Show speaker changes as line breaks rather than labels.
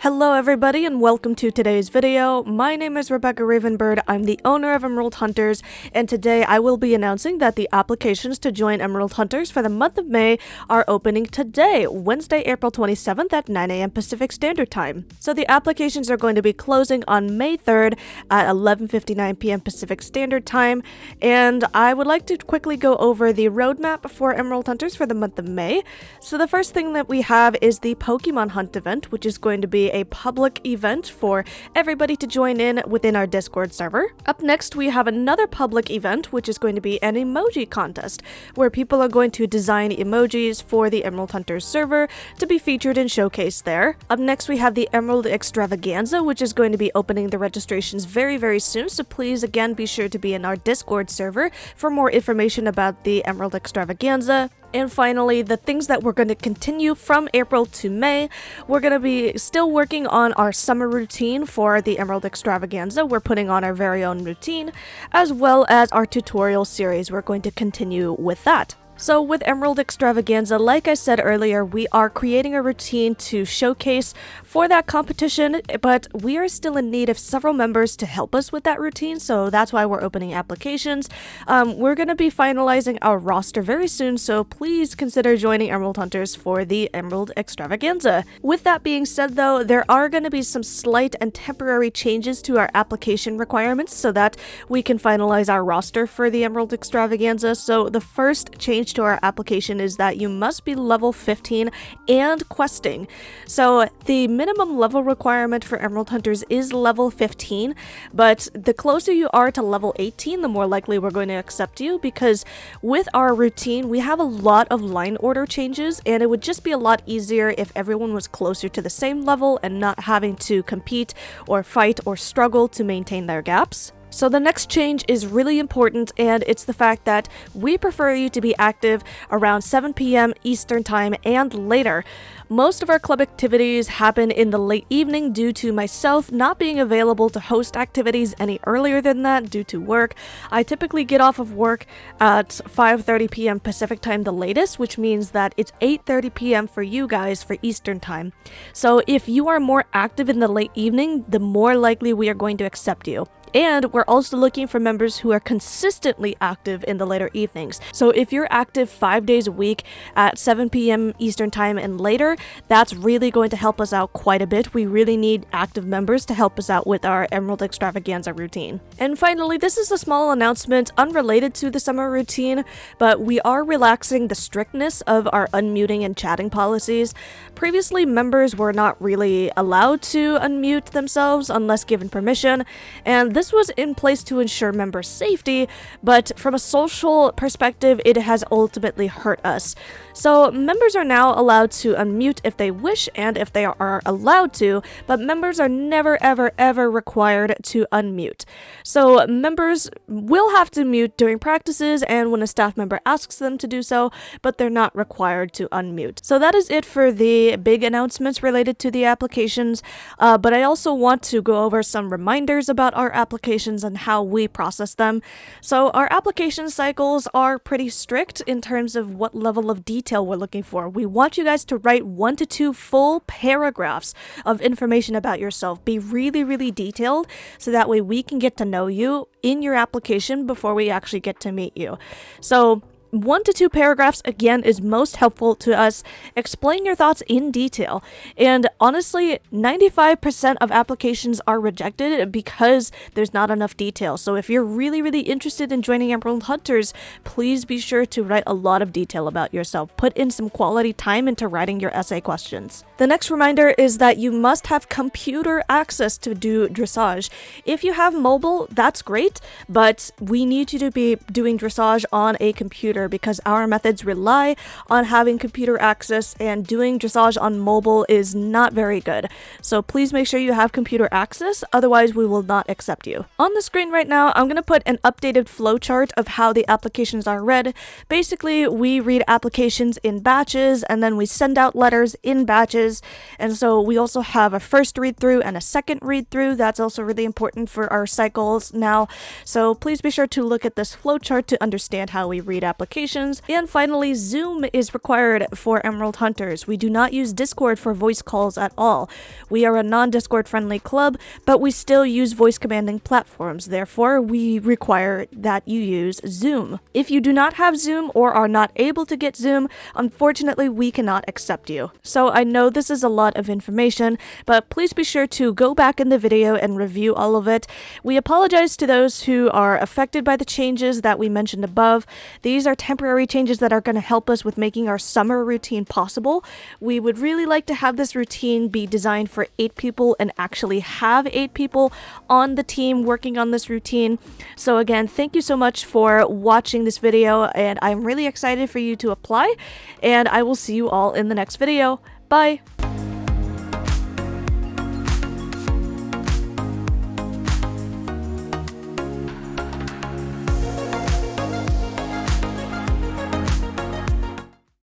Hello everybody and welcome to today's video. My name is Rebecca Ravenbird, I'm the owner of Emerald Hunters, and today I will be announcing that the applications to join Emerald Hunters for the month of May are opening today, Wednesday, April 27th at 9 AM Pacific Standard Time. So the applications are going to be closing on May 3rd at 11:59 PM Pacific Standard Time, and I would like to quickly go over the roadmap for Emerald Hunters for the month of May. So the first thing that we have is the Pokemon Hunt event, which is going to be a public event for everybody to join in within our Discord server. Up next, we have another public event, which is going to be an emoji contest, where people are going to design emojis for the Emerald Hunters server to be featured and showcased there. Up next, we have the Emerald Extravaganza, which is going to be opening the registrations very soon, so please again be sure to be in our Discord server for more information about the Emerald Extravaganza. And finally, the things that we're going to continue from April to May, we're going to be still working on our summer routine for the Emerald Extravaganza. We're putting on our very own routine, as well as our tutorial series. We're going to continue with that. So with Emerald Extravaganza, like I said earlier, we are creating a routine to showcase for that competition, but we are still in need of several members to help us with that routine, so that's why we're opening applications. We're going to be finalizing our roster very soon, so please consider joining Emerald Hunters for the Emerald Extravaganza. With that being said though, there are going to be some slight and temporary changes to our application requirements so that we can finalize our roster for the Emerald Extravaganza. So the first change to our application is that you must be level 15 and questing. So the minimum level requirement for Emerald Hunters is level 15, but the closer you are to level 18, the more likely we're going to accept you, because with our routine, we have a lot of line order changes, and it would just be a lot easier if everyone was closer to the same level and not having to compete or fight or struggle to maintain their gaps. So the next change is really important, and it's the fact that we prefer you to be active around 7 PM Eastern Time and later. Most of our club activities happen in the late evening due to myself not being available to host activities any earlier than that due to work. I typically get off of work at 5:30 PM Pacific Time the latest, which means that it's 8:30 PM for you guys for Eastern Time. So if you are more active in the late evening, the more likely we are going to accept you. And we're also looking for members who are consistently active in the later evenings. So if you're active 5 days a week at 7 PM Eastern Time and later, that's really going to help us out quite a bit. We really need active members to help us out with our Emerald Extravaganza routine. And finally, this is a small announcement unrelated to the summer routine, but we are relaxing the strictness of our unmuting and chatting policies. Previously, members were not really allowed to unmute themselves unless given permission, and this was in place to ensure member safety, but from a social perspective, it has ultimately hurt us. So members are now allowed to unmute if they wish and if they are allowed to, but members are never ever required to unmute. So members will have to mute during practices and when a staff member asks them to do so, but they're not required to unmute. So that is it for the big announcements related to the applications, but I also want to go over some reminders about our applications and how we process them. So our application cycles are pretty strict in terms of what level of detail we're looking for. We want you guys to write 1 to 2 full paragraphs of information about yourself. Be really detailed, so that way we can get to know you in your application before we actually get to meet you. So 1 to 2 paragraphs, again, is most helpful to us. Explain your thoughts in detail. And honestly, 95% of applications are rejected because there's not enough detail. So if you're really interested in joining Emerald Hunters, please be sure to write a lot of detail about yourself. Put in some quality time into writing your essay questions. The next reminder is that you must have computer access to do dressage. If you have mobile, that's great, but we need you to be doing dressage on a computer because our methods rely on having computer access, and doing dressage on mobile is not very good. So please make sure you have computer access, otherwise we will not accept you. On the screen right now, I'm going to put an updated flowchart of how the applications are read. Basically, we read applications in batches and then we send out letters in batches, and so we also have a first read through and a second read through. That's also really important for our cycles now. So please be sure to look at this flowchart to understand how we read applications. applications. And finally, Zoom is required for Emerald Hunters. We do not use Discord for voice calls at all. We are a non-Discord friendly club, but we still use voice commanding platforms. Therefore, we require that you use Zoom. If you do not have Zoom or are not able to get Zoom, unfortunately, we cannot accept you. So I know this is a lot of information, but please be sure to go back in the video and review all of it. We apologize to those who are affected by the changes that we mentioned above. These are temporary changes that are going to help us with making our summer routine possible. We would really like to have this routine be designed for 8 people and actually have 8 people on the team working on this routine. So again, thank you so much for watching this video, and I'm really excited for you to apply, and I will see you all in the next video. Bye!